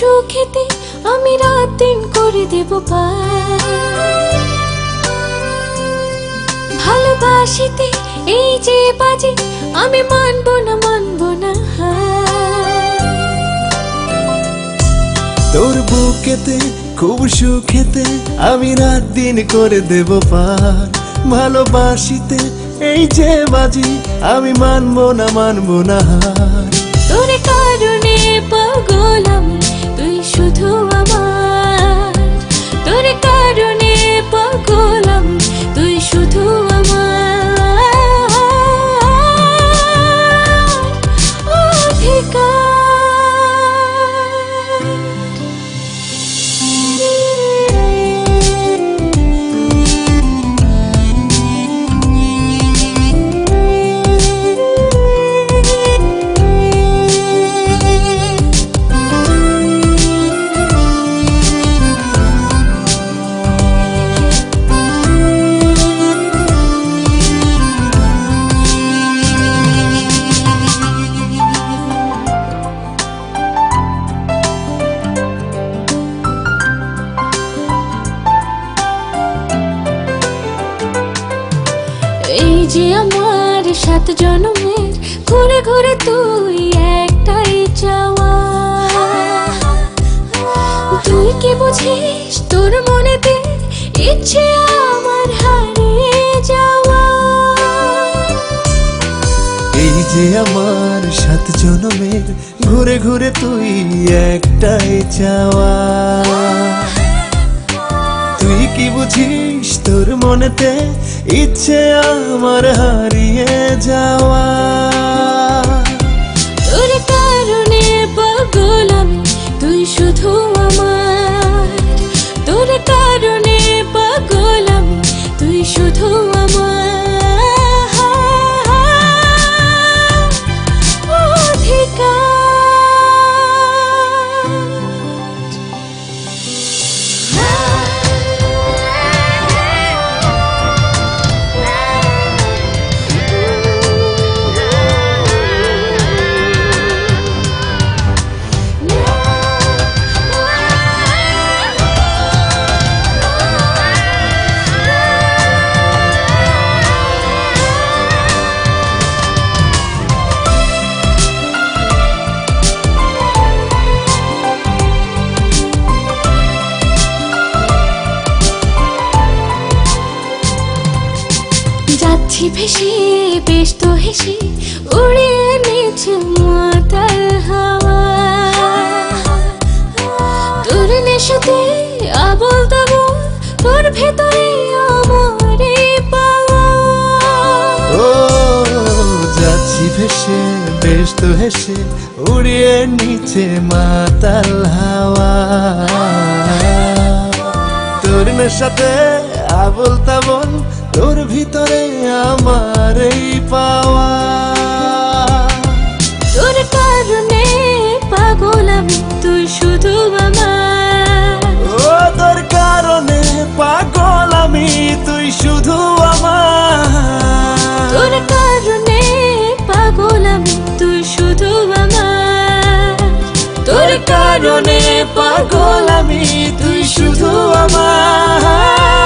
সুখেতে আমি রাত দিন করে দেব পার। ভালোবাসিতে এই যে বাজে আমি মানবো না হার। তোর বুকেতে খুব সুখেতে আমি রাত দিন করে দেব পার। ভালোবাসিতে এই যে বাজি আমি মানবো না হার। তোর কারণে পাগল আমি তুই শুধু আমার। তোর কারণে পাগল আমি তুই শুধু আমার অধিকার। এই যে আমার 7 জন্মের ঘুরে ঘুরে তুই একটাই চাওয়া। তুই কি বুঝিস তোর মনেতে ইচ্ছে আমার হারিয়ে যাওয়া। এই যে আমার 7 জন্মের ঘুরে ঘুরে তুই একটাই চাওয়া। তুই কি বুঝিস তোর মনেতে ইচ্ছে আমার হারিয়ে যাওয়া। তোর কারণে পাগল আমি তুই শুধু আমার। তোর কারণে পাগল আমি তুই শুধু আমার অধিকার। যাচ্ছি ভেসে বেশ তো হেসে উড়িয়ে নিচ্ছে মাতাল হাওয়া। তোর নেশাতে আবল তাবল তোর ভেতরে আমারে পাওয়া। ও যাচ্ছি ভেসে বেশ তো হেসে উড়িয়ে নিচে মাতাল হাওয়া। তোর নেশাতে আবল তাবল তোর ভিতরে আমার এই পাওয়া। তোর কারণে পাগল আমি তুই শুধু আমার। ও তোর কারণে পাগল আমি তুই শুধু আমার। তোর কারণে পাগল আমি তুই শুধু আমার। তোর কারণে পাগল আমি তুই শুধু আমার।